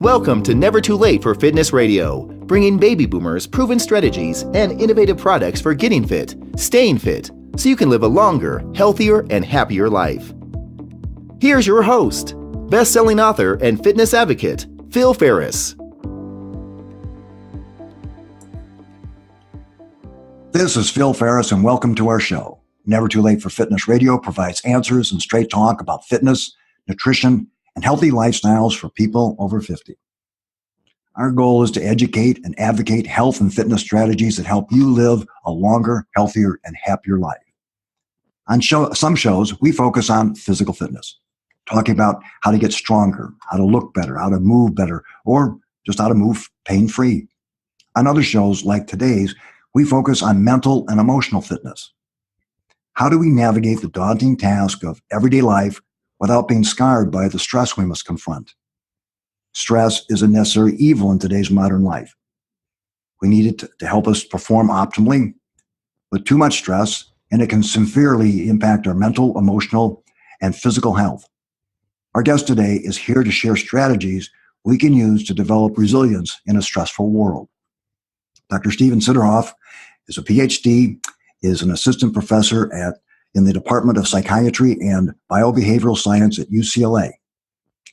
Welcome to Never Too Late for Fitness Radio, bringing baby boomers proven strategies and innovative products for getting fit, staying fit, so you can live a longer, healthier, and happier life. Here's your host, best-selling author and fitness advocate, Phil Ferris. This is Phil Ferris, and welcome to our show. Never Too Late for Fitness Radio provides answers and straight talk about fitness, nutrition, and healthy lifestyles for people over 50. Our goal is to educate and advocate health and fitness strategies that help you live a longer, healthier, and happier life. On some shows, we focus on physical fitness, talking about how to get stronger, how to look better, how to move better, or just how to move pain-free. On other shows, like today's, we focus on mental and emotional fitness. How do we navigate the daunting task of everyday life without being scarred by the stress we must confront? Stress is a necessary evil in today's modern life. We need it to help us perform optimally. With too much stress, and it can severely impact our mental, emotional, and physical health. Our guest today is here to share strategies we can use to develop resilience in a stressful world. Dr. Sideroff is a Ph.D., is an assistant professor in the Department of Psychiatry and Biobehavioral Science at UCLA,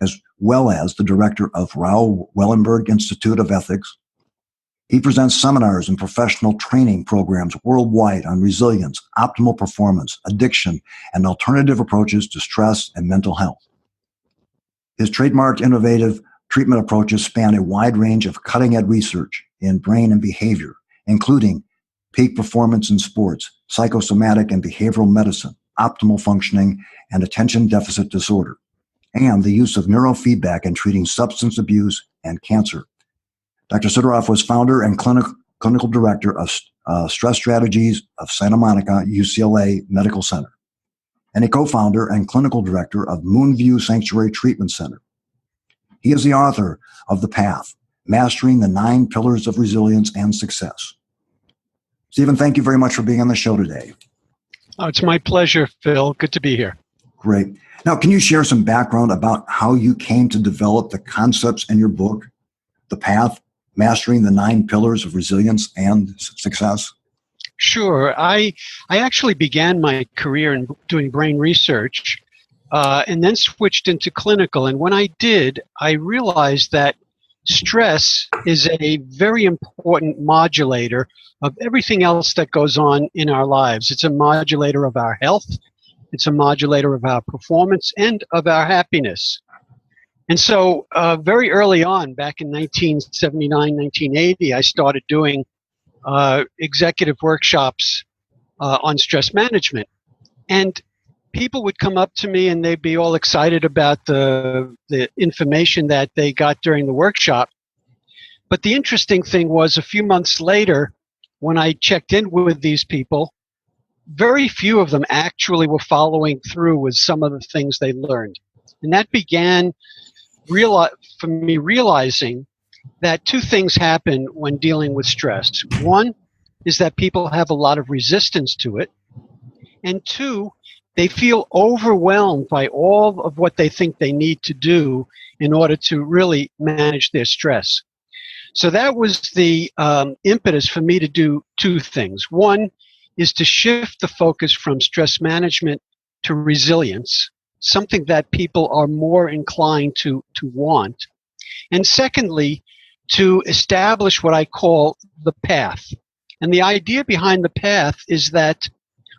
as well as the director of Raoul Wallenberg Institute of Ethics. He presents seminars and professional training programs worldwide on resilience, optimal performance, addiction, and alternative approaches to stress and mental health. His trademarked innovative treatment approaches span a wide range of cutting-edge research in brain and behavior, including peak performance in sports, psychosomatic and behavioral medicine, optimal functioning, and attention deficit disorder, and the use of neurofeedback in treating substance abuse and cancer. Dr. Sideroff was founder and clinical director of stress strategies of Santa Monica UCLA Medical Center, and a co-founder and clinical director of Moonview Sanctuary Treatment Center. He is the author of The Path, Mastering the 9 Pillars of Resilience and Success. Stephen, thank you very much for being on the show today. Oh, it's my pleasure, Phil. Good to be here. Great. Now, can you share some background about how you came to develop the concepts in your book, The Path, Mastering the 9 Pillars of Resilience and Success? Sure. I actually began my career in doing brain research and then switched into clinical. And when I did, I realized that stress is a very important modulator of everything else that goes on in our lives. It's a modulator of our health. It's a modulator of our performance and of our happiness. And so very early on, back in 1979, 1980, I started doing executive workshops on stress management. And people would come up to me and they'd be all excited about the information that they got during the workshop. But the interesting thing was, a few months later, when I checked in with these people, very few of them actually were following through with some of the things they learned. And that began for me realizing that 2 things happen when dealing with stress. One is that people have a lot of resistance to it. And 2, they feel overwhelmed by all of what they think they need to do in order to really manage their stress. So that was the impetus for me to do 2 things. One is to shift the focus from stress management to resilience, something that people are more inclined to want. And secondly, to establish what I call the path. And the idea behind the path is that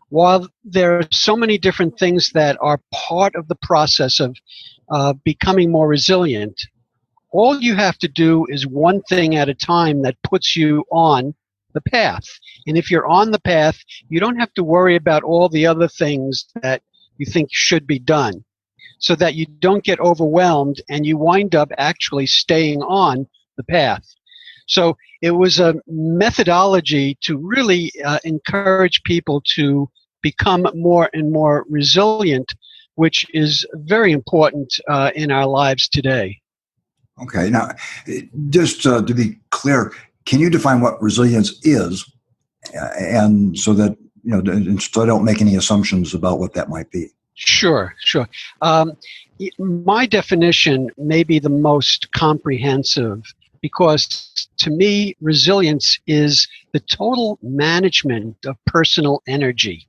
while there are so many different things that are part of the process of becoming more resilient, all you have to do is one thing at a time that puts you on the path. And if you're on the path, you don't have to worry about all the other things that you think should be done, so that you don't get overwhelmed and you wind up actually staying on the path. So it was a methodology to really encourage people to become more and more resilient, which is very important in our lives today. Okay. Now, just to be clear, can you define what resilience is, and so that so I don't make any assumptions about what that might be? Sure, sure. My definition may be the most comprehensive because to me, resilience is the total management of personal energy.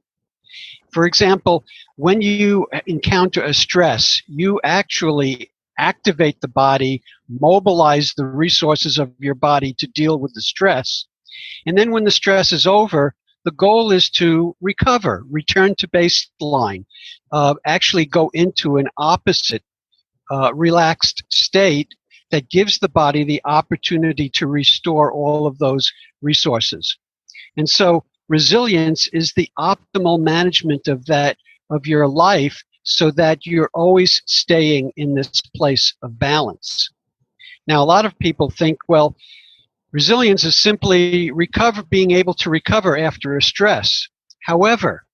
For example, when you encounter a stress, you actually activate the body, mobilize the resources of your body to deal with the stress. And then when the stress is over, the goal is to recover, return to baseline, actually go into an opposite relaxed state that gives the body the opportunity to restore all of those resources. And so resilience is the optimal management of your life so that you're always staying in this place of balance. Now, a lot of people think, well, resilience is simply being able to recover after a stress. However,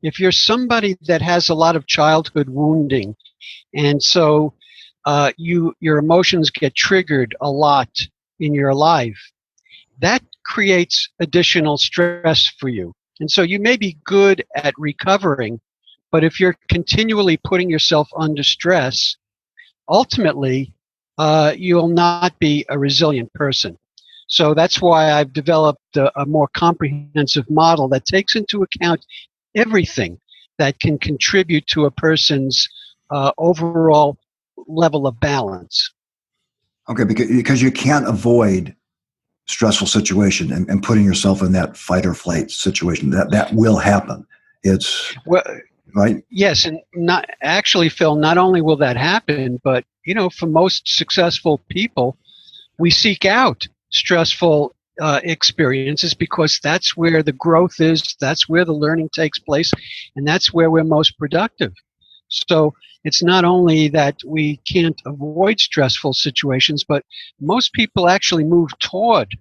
if you're somebody that has a lot of childhood wounding, and so your emotions get triggered a lot in your life, that creates additional stress for you. And so you may be good at recovering, but if you're continually putting yourself under stress, ultimately, you'll not be a resilient person. So that's why I've developed a more comprehensive model that takes into account everything that can contribute to a person's overall level of balance. Okay, because you can't avoid stressful situation and putting yourself in that fight or flight situation. That will happen. It's right. Yes, and not actually, Phil. Not only will that happen, but for most successful people, we seek out stressful experiences because that's where the growth is, that's where the learning takes place, and that's where we're most productive. So it's not only that we can't avoid stressful situations, but most people actually move toward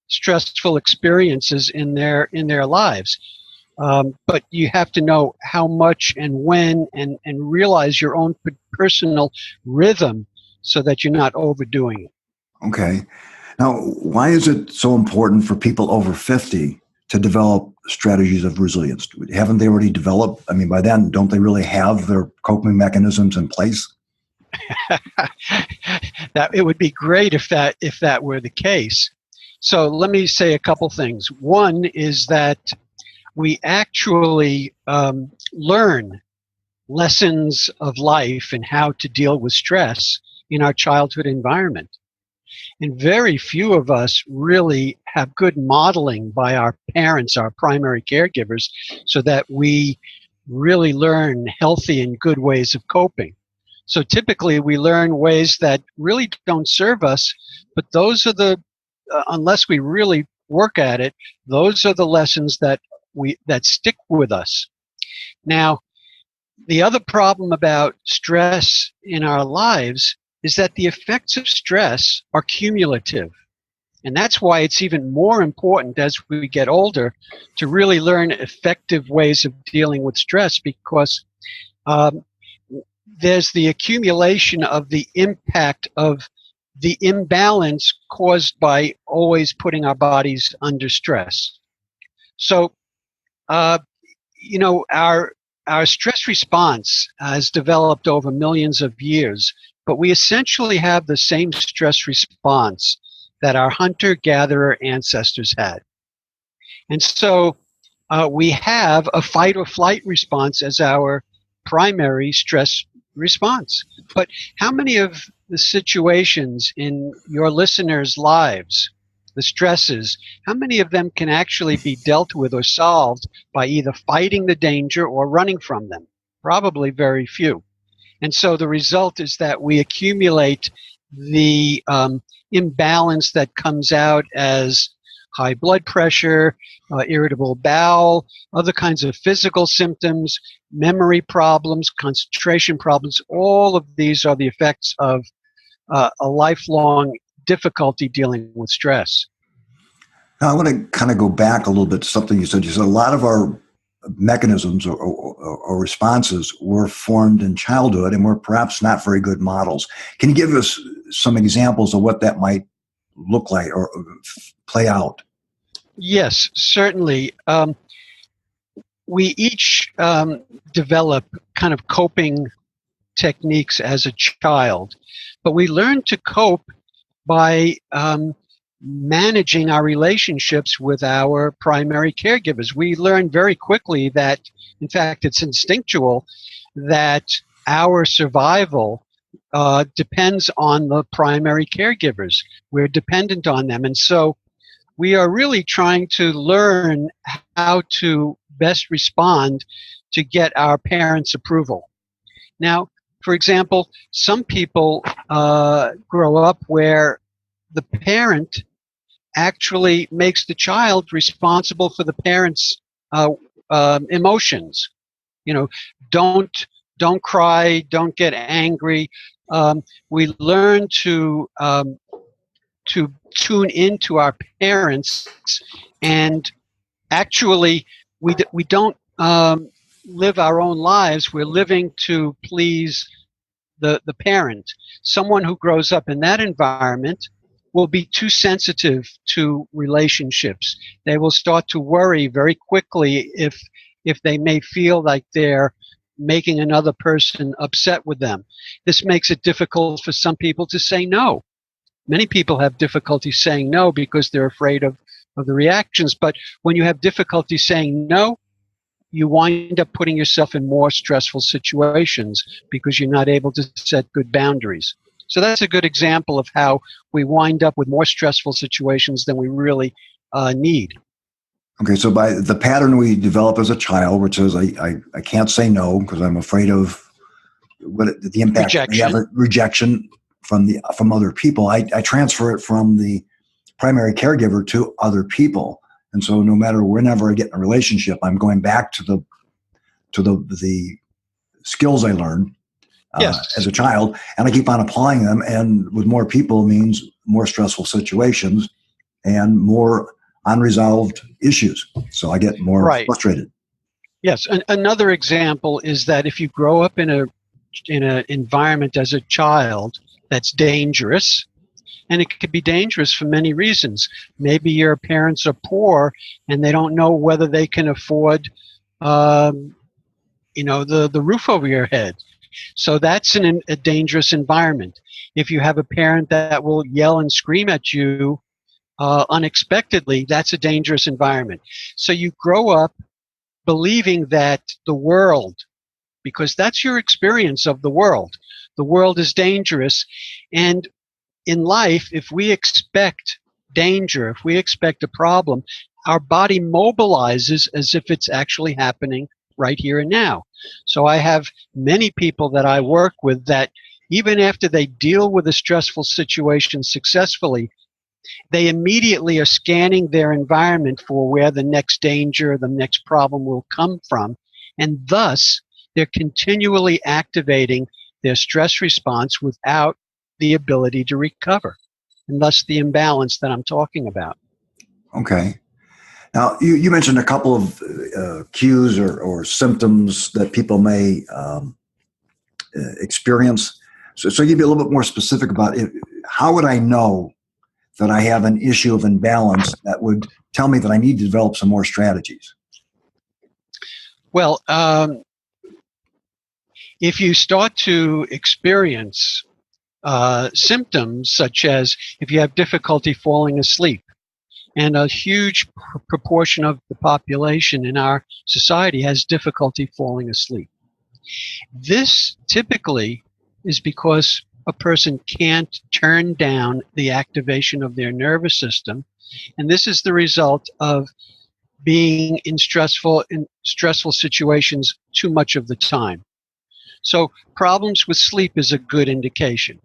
stressful experiences in their lives. But you have to know how much and when and realize your own personal rhythm so that you're not overdoing it. Okay. Now, why is it so important for people over 50 to develop strategies of resilience? Haven't they already developed? I mean, by then, don't they really have their coping mechanisms in place? That it would be great if that were the case. So let me say a couple things. One is that we actually learn lessons of life and how to deal with stress in our childhood environment. And very few of us really have good modeling by our parents, our primary caregivers, so that we really learn healthy and good ways of coping. So typically we learn ways that really don't serve us, but those are unless we really work at it, those are the lessons that stick with us. Now, the other problem about stress in our lives is that the effects of stress are cumulative. And that's why it's even more important as we get older to really learn effective ways of dealing with stress, because there's the accumulation of the impact of the imbalance caused by always putting our bodies under stress. So, our stress response has developed over millions of years, but we essentially have the same stress response that our hunter-gatherer ancestors had. And so we have a fight or flight response as our primary stress response. But how many of the situations in your listeners' lives, the stresses, how many of them can actually be dealt with or solved by either fighting the danger or running from them? Probably very few. And so the result is that we accumulate the imbalance that comes out as high blood pressure, irritable bowel, other kinds of physical symptoms, memory problems, concentration problems. All of these are the effects of a lifelong difficulty dealing with stress. Now, I want to kind of go back a little bit to something you said. You said a lot of our mechanisms or responses were formed in childhood and were perhaps not very good models. Can you give us some examples of what that might look like or play out? Yes, certainly. we each develop kind of coping techniques as a child, but we learn to cope by managing our relationships with our primary caregivers. We learn very quickly that, in fact, it's instinctual that our survival depends on the primary caregivers. We're dependent on them. And so we are really trying to learn how to best respond to get our parents' approval. Now, for example, some people grow up where the parent actually makes the child responsible for the parent's emotions. You know, don't cry, don't get angry. We learn to tune into our parents, and actually, we don't live our own lives. We're living to please the parent. Someone who grows up in that environment will be too sensitive to relationships. They will start to worry very quickly if they may feel like they're making another person upset with them. This makes it difficult for some people to say no. Many people have difficulty saying no because they're afraid of the reactions. But when you have difficulty saying no, you wind up putting yourself in more stressful situations because you're not able to set good boundaries. So that's a good example of how we wind up with more stressful situations than we really need. Okay, so by the pattern we develop as a child, which is I can't say no because I'm afraid of what the impact rejection from other people. I transfer it from the primary caregiver to other people, and so no matter whenever I get in a relationship, I'm going back to the skills I learned as a child, and I keep on applying them. And with more people means more stressful situations and more unresolved issues. So I get more frustrated. Yes. Another example is that if you grow up in an environment as a child that's dangerous, and it could be dangerous for many reasons. Maybe your parents are poor and they don't know whether they can afford, the roof over your head. So that's a dangerous environment. If you have a parent that will yell and scream at you unexpectedly, that's a dangerous environment. So you grow up believing that the world, because that's your experience of the world is dangerous. And in life, if we expect danger, if we expect a problem, our body mobilizes as if it's actually happening right here and now. So I have many people that I work with that even after they deal with a stressful situation successfully, they immediately are scanning their environment for where the next danger, the next problem will come from. And thus, they're continually activating their stress response without the ability to recover, and thus the imbalance that I'm talking about. Okay. Now, you mentioned a couple of cues or symptoms that people may experience. So you'd be a little bit more specific about it. How would I know that I have an issue of imbalance that would tell me that I need to develop some more strategies? Well, if you start to experience symptoms such as if you have difficulty falling asleep, and a huge proportion of the population in our society has difficulty falling asleep. This typically is because a person can't turn down the activation of their nervous system, and this is the result of being in stressful situations too much of the time. So problems with sleep is a good indication.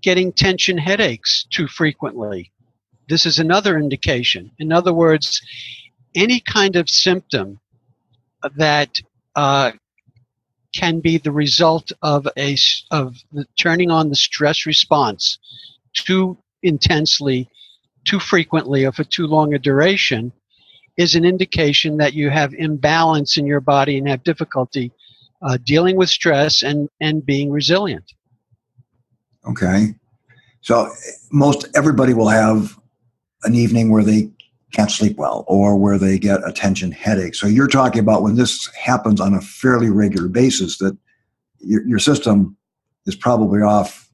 Getting tension headaches too frequently. This is another indication. In other words, any kind of symptom that can be the result of the turning on the stress response too intensely, too frequently, or for too long a duration is an indication that you have imbalance in your body and have difficulty dealing with stress and being resilient. Okay. So most everybody will have an evening where they can't sleep well, or where they get attention headaches. So you're talking about when this happens on a fairly regular basis, that your system is probably off,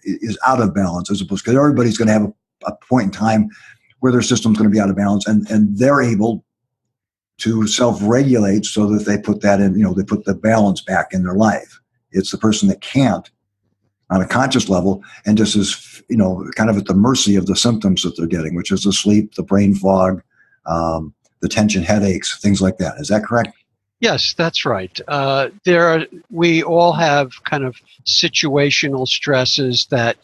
is out of balance, as opposed, because everybody's going to have a point in time where their system's going to be out of balance, and they're able to self-regulate so that they put that in, they put the balance back in their life. It's the person that can't on a conscious level and just is, kind of at the mercy of the symptoms that they're getting, which is the sleep, the brain fog, the tension headaches, things like that. Is that correct? Yes, that's right. We all have kind of situational stresses that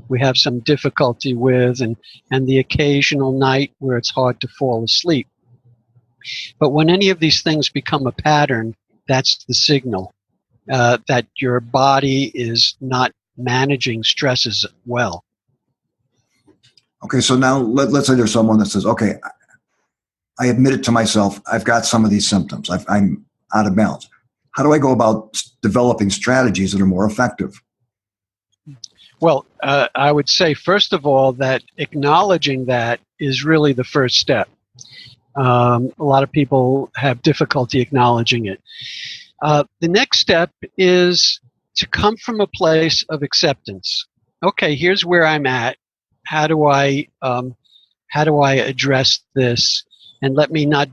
we have some difficulty with, and the occasional night where it's hard to fall asleep. But when any of these things become a pattern, that's the signal that your body is not managing stresses well. Okay, so now let's say there's someone that says, okay, I admit it to myself, I've got some of these symptoms, I'm out of balance. How do I go about developing strategies that are more effective? Well, I would say, first of all, that acknowledging that is really the first step. A lot of people have difficulty acknowledging it. The next step is to come from a place of acceptance. Okay, here's where I'm at. How do I address this? And let me not,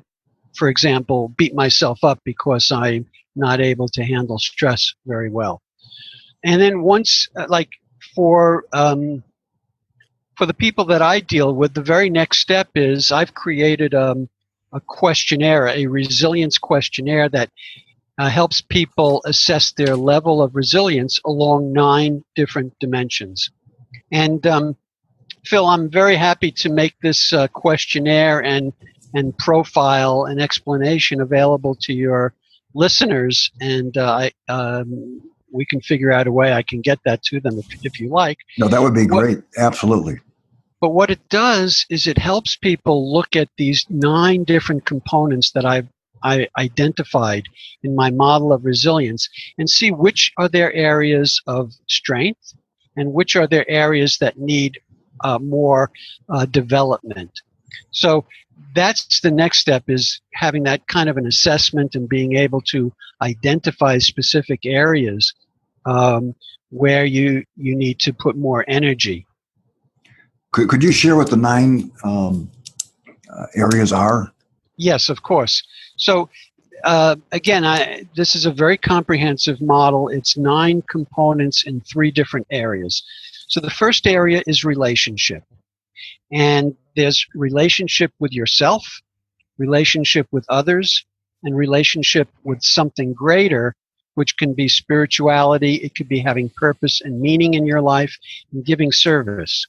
for example, beat myself up because I'm not able to handle stress very well. And then once, for the people that I deal with, the very next step is I've created a questionnaire, a resilience questionnaire that helps people assess their level of resilience along 9 different dimensions. And Phil, I'm very happy to make this questionnaire and profile and explanation available to your listeners, and we can figure out a way I can get that to them if you like. No, that would be great. Absolutely. But what it does is it helps people look at these 9 different components that I identified in my model of resilience and see which are their areas of strength and which are their areas that need more development. So that's the next step, is having that kind of an assessment and being able to identify specific areas where you need to put more energy. Could you share what the 9 areas are? Yes, of course. So again, this is a very comprehensive model. It's 9 components in 3 different areas. So the first area is relationship. And there's relationship with yourself, relationship with others, and relationship with something greater, which can be spirituality. It could be having purpose and meaning in your life and giving service.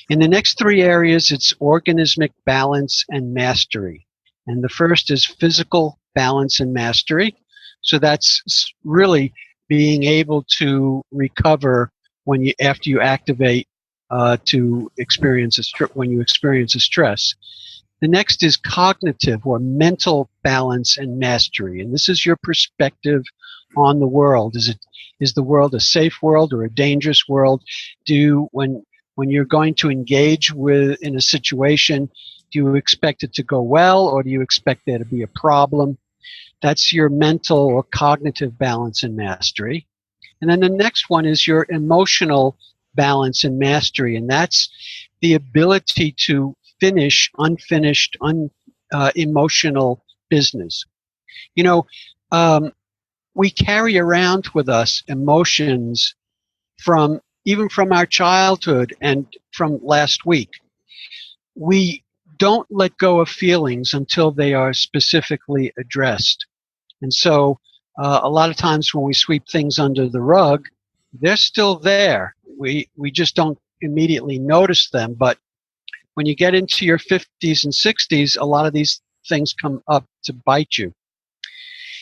In the next 3 areas, it's organismic balance and mastery. And the first is physical balance and mastery. So that's really being able to recover after you activate to experience when you experience a stress. The next is cognitive or mental balance and mastery, and this is your perspective on the world. Is the world a safe world or a dangerous world? When you're going to engage in a situation, do you expect it to go well, or do you expect there to be a problem? That's your mental or cognitive balance and mastery. And then the next one is your emotional balance and mastery, and that's the ability to finish unfinished, emotional business. We carry around with us emotions even from our childhood and from last week. We don't let go of feelings until they are specifically addressed. And so a lot of times when we sweep things under the rug, they're still there. We just don't immediately notice them. But when you get into your 50s and 60s, a lot of these things come up to bite you.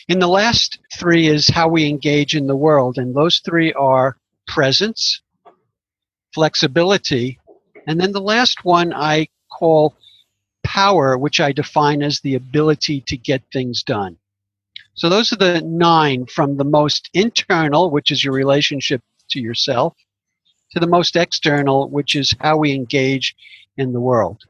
In the last 3 is how we engage in the world. And those 3 are presence, flexibility, and then the last one I call power, which I define as the ability to get things done. So those are the 9, from the most internal, which is your relationship to yourself, to the most external, which is how we engage in the world.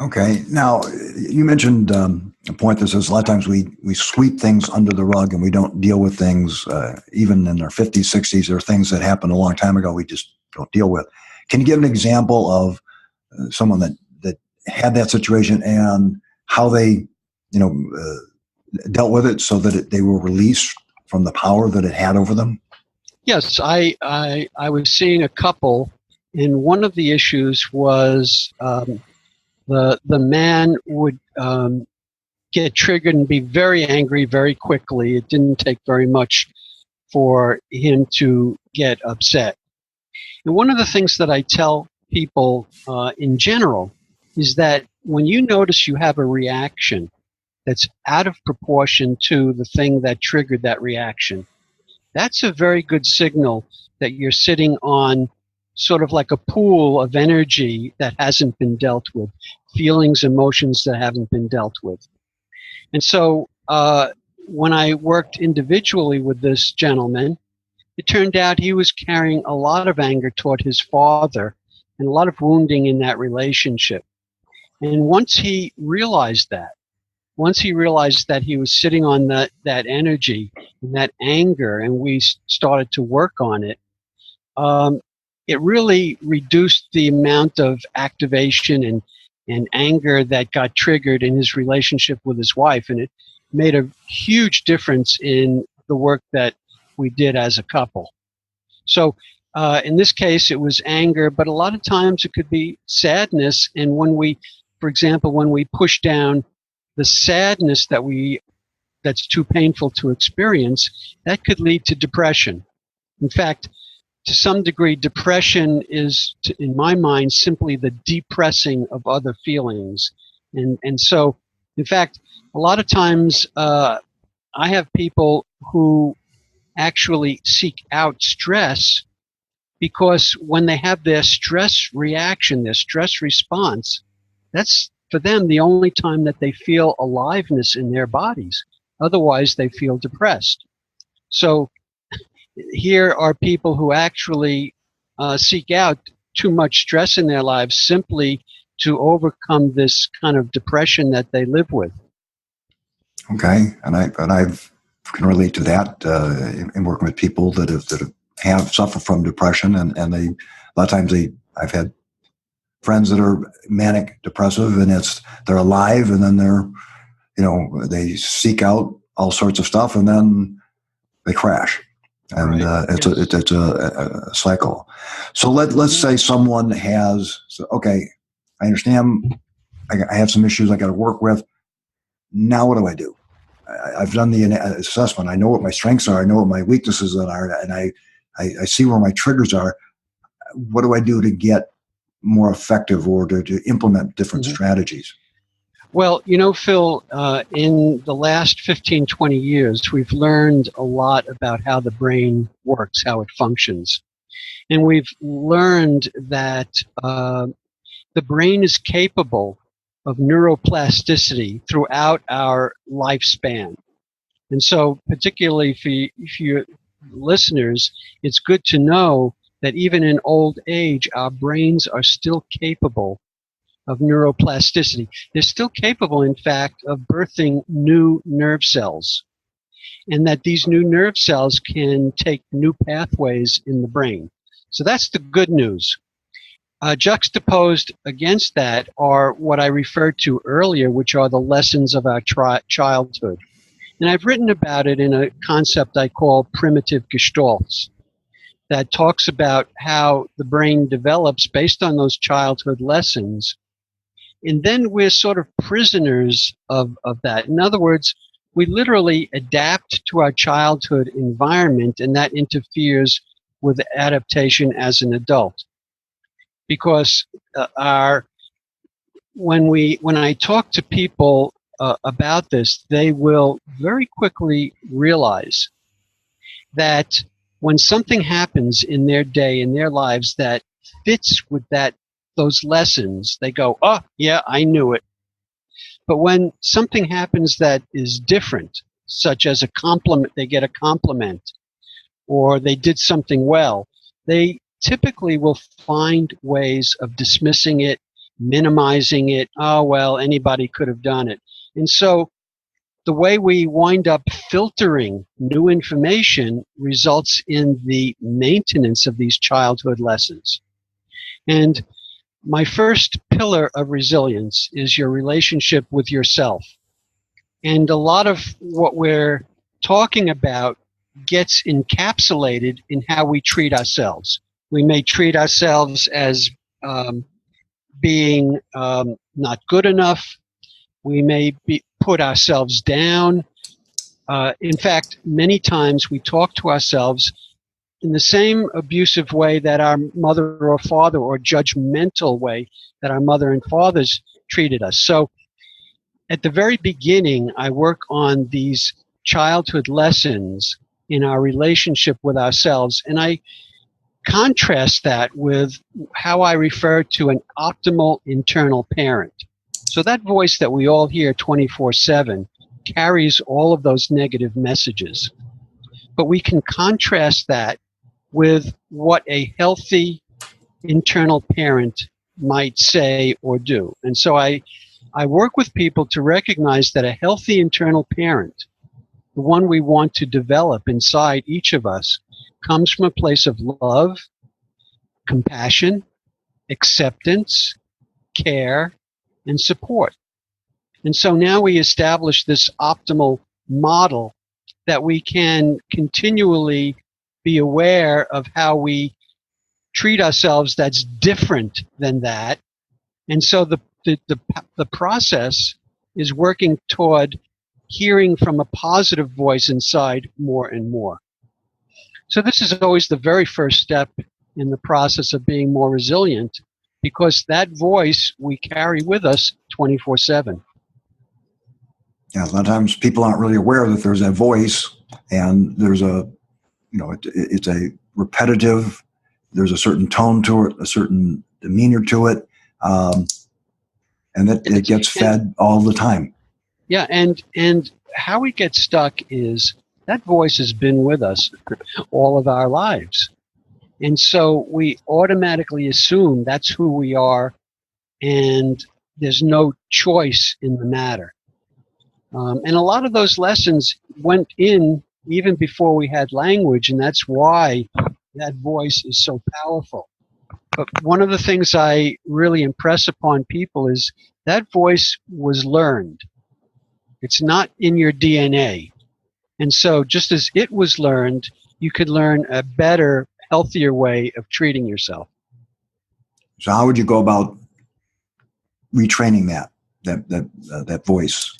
Okay. Now, you mentioned a point that says a lot of times we sweep things under the rug and we don't deal with things, even in our 50s, 60s, or things that happened a long time ago we just don't deal with. Can you give an example of someone that had that situation and how they, dealt with it so that they were released from the power that it had over them? Yes, I was seeing a couple, and one of the issues was the man would get triggered and be very angry very quickly. It didn't take very much for him to get upset. And one of the things that I tell people in general is that when you notice you have a reaction that's out of proportion to the thing that triggered that reaction, that's a very good signal that you're sitting on sort of like a pool of energy that hasn't been dealt with, feelings, emotions that haven't been dealt with. And so when I worked individually with this gentleman, it turned out he was carrying a lot of anger toward his father and a lot of wounding in that relationship. And once he realized that he was sitting on that energy and that anger, and we started to work on it, it really reduced the amount of activation and anger that got triggered in his relationship with his wife. And it made a huge difference in the work that we did as a couple. So in this case, it was anger, but a lot of times it could be sadness. And when we, for example, when we push down the sadness that's too painful to experience, that could lead to depression. In fact, to some degree, depression is, in my mind, simply the depressing of other feelings. And so, in fact, a lot of times I have people who actually seek out stress because when they have their stress reaction, their stress response, that's for them the only time that they feel aliveness in their bodies. Otherwise, they feel depressed. So here are people who actually seek out too much stress in their lives simply to overcome this kind of depression that they live with. Okay, and I can relate to that in working with people that have suffered from depression, and they a lot of times I've had friends that are manic depressive, and they're alive, and then they seek out all sorts of stuff, and then they crash, and right. It's a cycle. So let's say someone has, okay, I understand, I have some issues I got to work with. Now what do I do? I've done the assessment. I know what my strengths are. I know what my weaknesses are, and I see where my triggers are. What do I do to get more effective or to implement different strategies? Well, Phil, in the last 15, 20 years, we've learned a lot about how the brain works, how it functions. And we've learned that the brain is capable of neuroplasticity throughout our lifespan. And so particularly for your listeners, it's good to know that even in old age, our brains are still capable of neuroplasticity. They're still capable, in fact, of birthing new nerve cells, and that these new nerve cells can take new pathways in the brain. So that's the good news. Juxtaposed against that are what I referred to earlier, which are the lessons of our childhood. And I've written about it in a concept I call primitive gestalts, that talks about how the brain develops based on those childhood lessons. And then we're sort of prisoners of that. In other words, we literally adapt to our childhood environment, and that interferes with adaptation as an adult. Because when I talk to people about this, they will very quickly realize that when something happens in their day, in their lives, that fits with those lessons, they go, oh, yeah, I knew it. But when something happens that is different, such as a compliment, they get a compliment, or they did something well, they typically will find ways of dismissing it, minimizing it. Oh, well, anybody could have done it. And so the way we wind up filtering new information results in the maintenance of these childhood lessons. And my first pillar of resilience is your relationship with yourself. And a lot of what we're talking about gets encapsulated in how we treat ourselves. We may treat ourselves as being not good enough. We may put ourselves down. In fact, many times we talk to ourselves in the same abusive way that our mother or father, or judgmental way that our mother and fathers treated us. So at the very beginning, I work on these childhood lessons in our relationship with ourselves, and I contrast that with how I refer to an optimal internal parent. So that voice that we all hear 24/7 carries all of those negative messages. But we can contrast that with what a healthy internal parent might say or do. And so I work with people to recognize that a healthy internal parent, the one we want to develop inside each of us, comes from a place of love, compassion, acceptance, care, and support. And so now we establish this optimal model that we can continually be aware of how we treat ourselves that's different than that. And so the process is working toward hearing from a positive voice inside more and more. So this is always the very first step in the process of being more resilient, because that voice we carry with us 24/7. Yeah, a lot of times people aren't really aware that there's a voice, and there's it's a repetitive, there's a certain tone to it, a certain demeanor to it, and it gets fed all the time. Yeah, and how we get stuck is that voice has been with us all of our lives. And so we automatically assume that's who we are, and there's no choice in the matter. And a lot of those lessons went in even before we had language, and that's why that voice is so powerful. But one of the things I really impress upon people is that voice was learned. It's not in your DNA. And so just as it was learned, you could learn a better, healthier way of treating yourself. So how would you go about retraining that voice?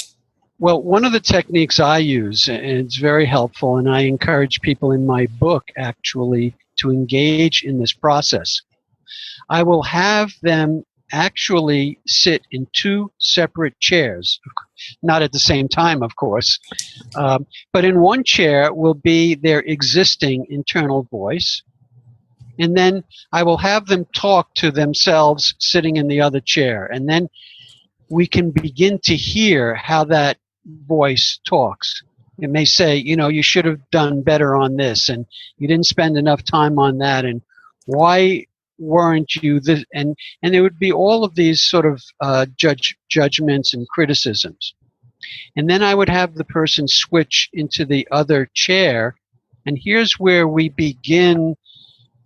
Well, one of the techniques I use, and it's very helpful, and I encourage people in my book actually to engage in this process. I will have them actually sit in two separate chairs, not at the same time, of course, but in one chair will be their existing internal voice, and then I will have them talk to themselves sitting in the other chair, and then we can begin to hear how that voice talks. It may say, you should have done better on this, and you didn't spend enough time on that, and why weren't you this? And there would be all of these sort of judgments and criticisms. And then I would have the person switch into the other chair, and here's where we begin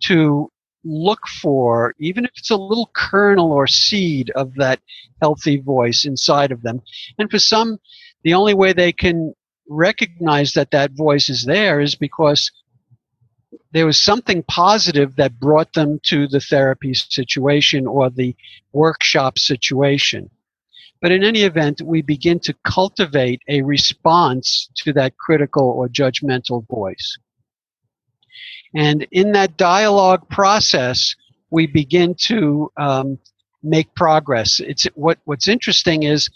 to look for, even if it's a little kernel or seed of that healthy voice inside of them. And for some, the only way they can recognize that that voice is there is because there was something positive that brought them to the therapy situation or the workshop situation. But in any event, we begin to cultivate a response to that critical or judgmental voice. And in that dialogue process, we begin to make progress. What's interesting is,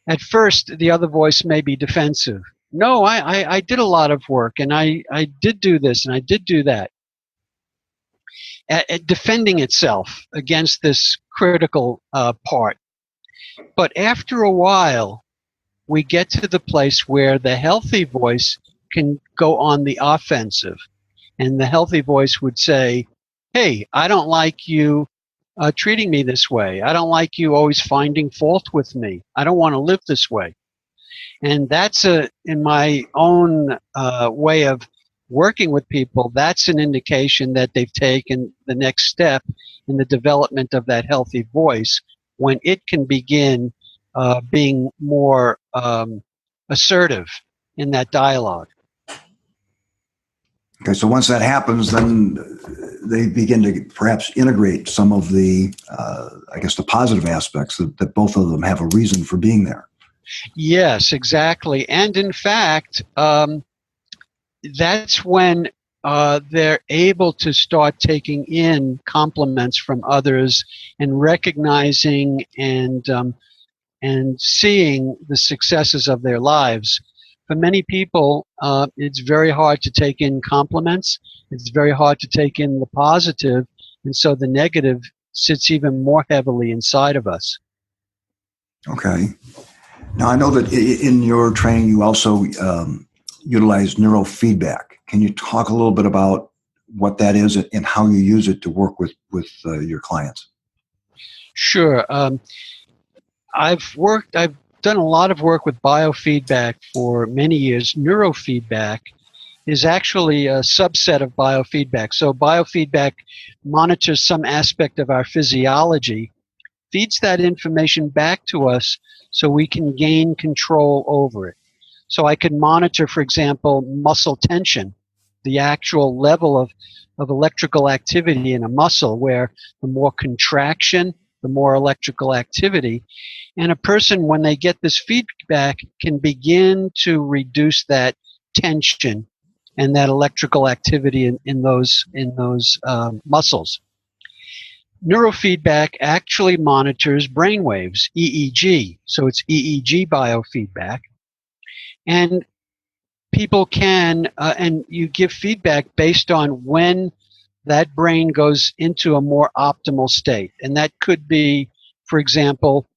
at first, the other voice may be defensive. No, I did a lot of work, and I did do this, and I did do that. At defending itself against this critical part. But after a while, we get to the place where the healthy voice can go on the offensive. And the healthy voice would say, hey, I don't like you. treating me this way. I don't like you always finding fault with me. I don't want to live this way. And that's in my own way of working with people, that's an indication that they've taken the next step in the development of that healthy voice, when it can begin being more assertive in that dialogue. Okay, so once that happens, then they begin to perhaps integrate some of the, the positive aspects that both of them have a reason for being there. Yes, exactly. And in fact, that's when they're able to start taking in compliments from others and recognizing and seeing the successes of their lives. For many people, it's very hard to take in compliments. It's very hard to take in the positive, and so the negative sits even more heavily inside of us. Okay. Now, I know that in your training, you also utilize neurofeedback. Can you talk a little bit about what that is and how you use it to work with your clients? Sure. I've done a lot of work with biofeedback for many years. Neurofeedback is actually a subset of biofeedback. So biofeedback monitors some aspect of our physiology, feeds that information back to us so we can gain control over it. So I can monitor, for example, muscle tension, the actual level of electrical activity in a muscle, where the more contraction, the more electrical activity. And a person, when they get this feedback, can begin to reduce that tension and that electrical activity in those muscles. Neurofeedback actually monitors brain waves, EEG. So it's EEG biofeedback. And people can, and you give feedback based on when that brain goes into a more optimal state. And that could be, for example,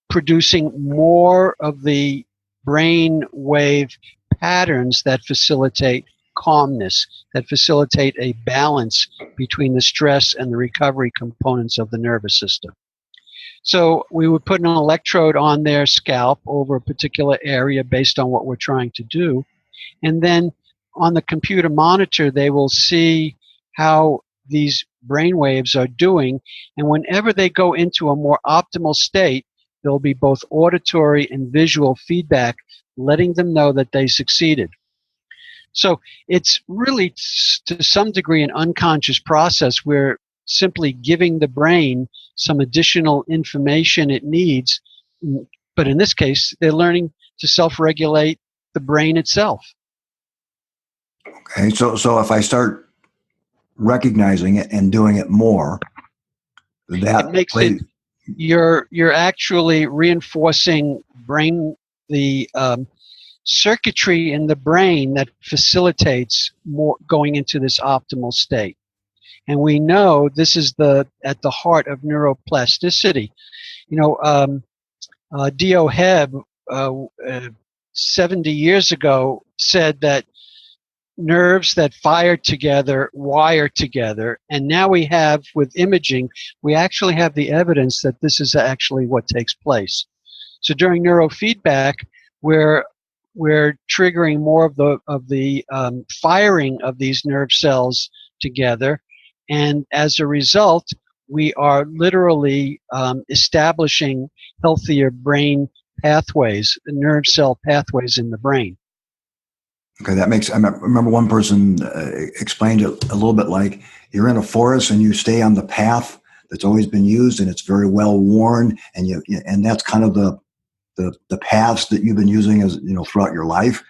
producing more of the brain wave patterns that facilitate calmness, that facilitate a balance between the stress and the recovery components of the nervous system. So we would put an electrode on their scalp over a particular area based on what we're trying to do. And then on the computer monitor, they will see how these brain waves are doing. And whenever they go into a more optimal state, there'll be both auditory and visual feedback letting them know that they succeeded. So it's really, to some degree, an unconscious process. We're simply giving the brain some additional information it needs, but in this case, they're learning to self-regulate the brain itself. Okay, so if I start recognizing it and doing it more, that makes it, you're actually reinforcing the circuitry in the brain that facilitates more going into this optimal state. And we know this is at the heart of neuroplasticity. You know, D.O. Hebb 70 years ago said that nerves that fire together wire together, and now we have, with imaging, we actually have the evidence that this is actually what takes place. So during neurofeedback, we're triggering more of the firing of these nerve cells together, and as a result, we are literally establishing healthier brain pathways, nerve cell pathways in the brain. Okay, that makes. I remember one person explained it a little bit like you're in a forest and you stay on the path that's always been used and it's very well worn, and that's kind of the paths that you've been using as throughout your life.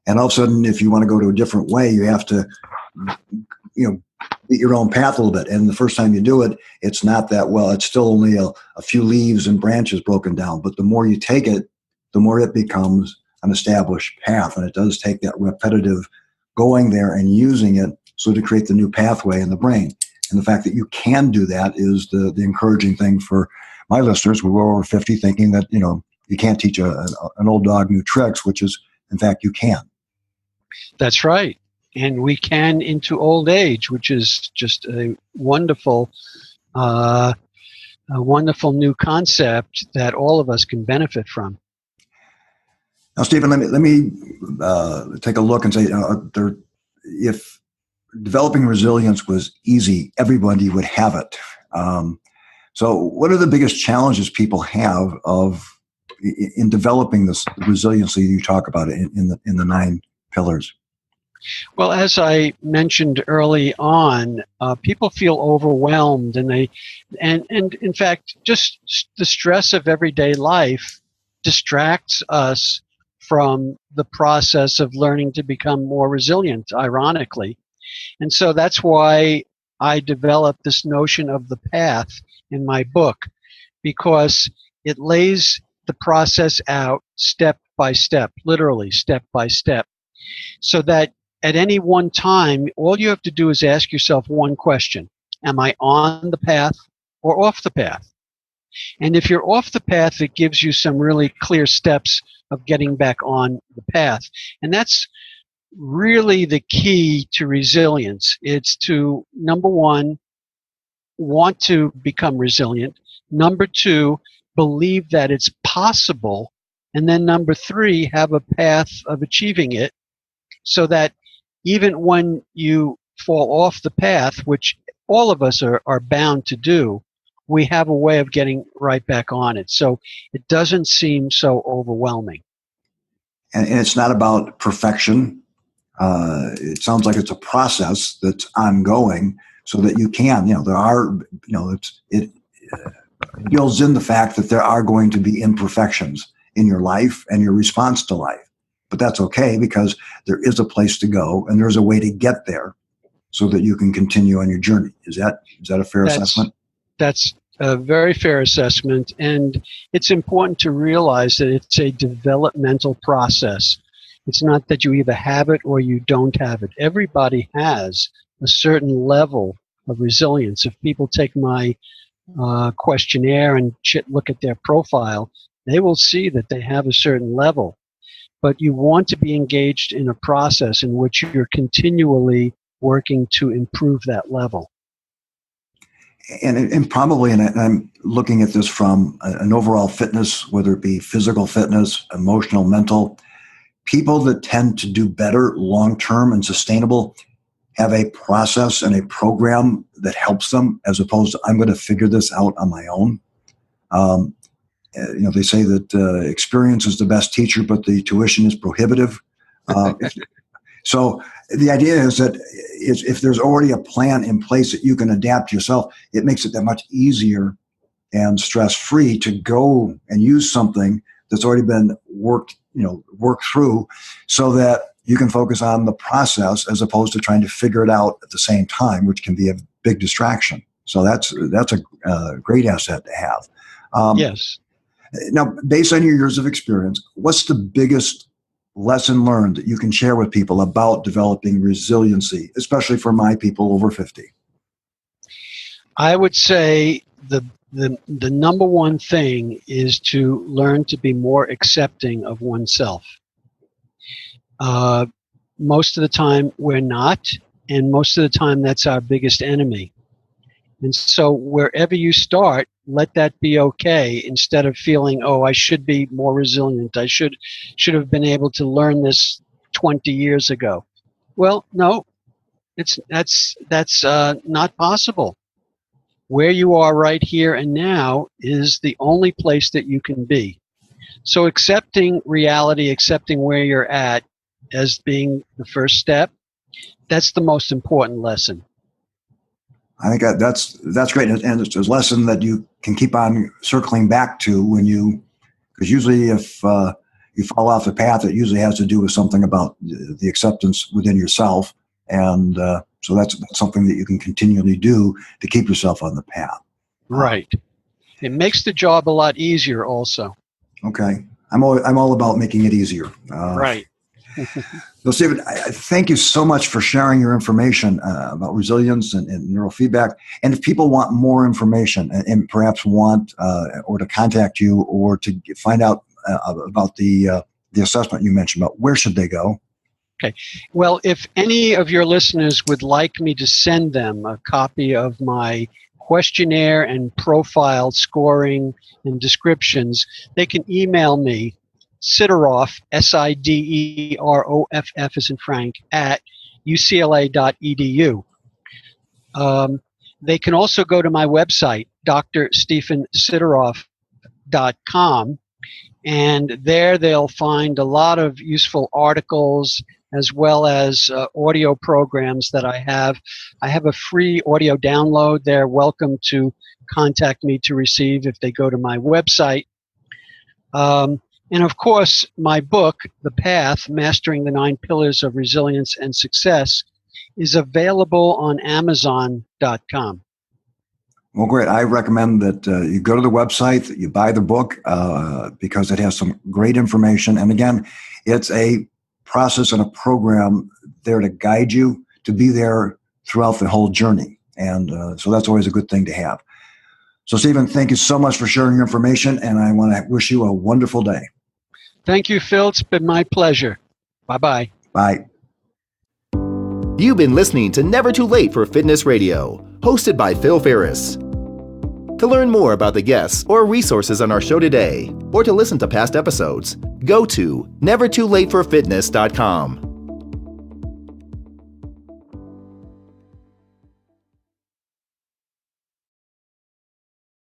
And all of a sudden, if you want to go to a different way, you have to beat your own path a little bit. And the first time you do it, it's not that well. It's still only a few leaves and branches broken down. But the more you take it, the more it becomes an established path. And it does take that repetitive going there and using it so to create the new pathway in the brain. And the fact that you can do that is the encouraging thing for my listeners. We were over 50 thinking that, you can't teach an old dog new tricks, which is, in fact, you can. That's right. And we can into old age, which is just a wonderful a wonderful new concept that all of us can benefit from. Now, Stephen, let me take a look and say, if developing resilience was easy, everybody would have it. So, what are the biggest challenges people have in developing this resiliency you talk about in the 9 pillars? Well, as I mentioned early on, people feel overwhelmed, and in fact, just the stress of everyday life distracts us from the process of learning to become more resilient, ironically. And so that's why I developed this notion of the path in my book, because it lays the process out step by step, literally step by step, so that at any one time, all you have to do is ask yourself one question. Am I on the path or off the path? And if you're off the path, it gives you some really clear steps of getting back on the path. And that's really the key to resilience. It's to, number one, want to become resilient. Number two, believe that it's possible. And then number three, have a path of achieving it, so that even when you fall off the path, which all of us are bound to do, we have a way of getting right back on it. So it doesn't seem so overwhelming. And it's not about perfection. It sounds like it's a process that's ongoing, so that you can, it builds in the fact that there are going to be imperfections in your life and your response to life. But that's okay, because there is a place to go and there's a way to get there so that you can continue on your journey. Is that a fair assessment? That's a very fair assessment. And it's important to realize that it's a developmental process. It's not that you either have it or you don't have it. Everybody has a certain level of resilience. If people take my questionnaire and look at their profile, they will see that they have a certain level. But you want to be engaged in a process in which you're continually working to improve that level. And probably, and I'm looking at this from an overall fitness, whether it be physical fitness, emotional, mental, people that tend to do better long-term and sustainable have a process and a program that helps them, as opposed to, I'm going to figure this out on my own. They say that experience is the best teacher, but the tuition is prohibitive. So the idea is that if there's already a plan in place that you can adapt yourself, it makes it that much easier and stress-free to go and use something that's already been worked through, so that you can focus on the process as opposed to trying to figure it out at the same time, which can be a big distraction. So that's a great asset to have. Yes. Now, based on your years of experience, what's the biggest lesson learned that you can share with people about developing resiliency, especially for my people over 50? I would say the number one thing is to learn to be more accepting of oneself. Most of the time we're not, and most of the time that's our biggest enemy. And so wherever you start, let that be okay, instead of feeling, oh, I should be more resilient. I should have been able to learn this 20 years ago. Well, no, that's not possible. Where you are right here and now is the only place that you can be. So accepting reality, accepting where you're at as being the first step, that's the most important lesson. I think that's great, and it's a lesson that you can keep on circling back to because usually if you fall off the path, it usually has to do with something about the acceptance within yourself, and so that's something that you can continually do to keep yourself on the path. Right. It makes the job a lot easier, also. Okay, I'm all about making it easier. Right. So, Stephen, I thank you so much for sharing your information about resilience and neurofeedback. And if people want more information and perhaps want or to contact you or to find out about the assessment you mentioned about, where should they go? Okay. Well, if any of your listeners would like me to send them a copy of my questionnaire and profile scoring and descriptions, they can email me, Sideroff, Sideroff as in Frank, at ucla.edu. They can also go to my website, drstephensideroff.com, and there they'll find a lot of useful articles as well as audio programs that I have. I have a free audio download. They're welcome to contact me to receive if they go to my website. And of course, my book, The Path, Mastering the 9 Pillars of Resilience and Success, is available on Amazon.com. Well, great. I recommend that you go to the website, that you buy the book, because it has some great information. And again, it's a process and a program there to guide you to be there throughout the whole journey. And so that's always a good thing to have. So, Stephen, thank you so much for sharing your information, and I want to wish you a wonderful day. Thank you, Phil. It's been my pleasure. Bye-bye. Bye. You've been listening to Never Too Late for Fitness Radio, hosted by Phil Ferris. To learn more about the guests or resources on our show today, or to listen to past episodes, go to nevertoolateforfitness.com.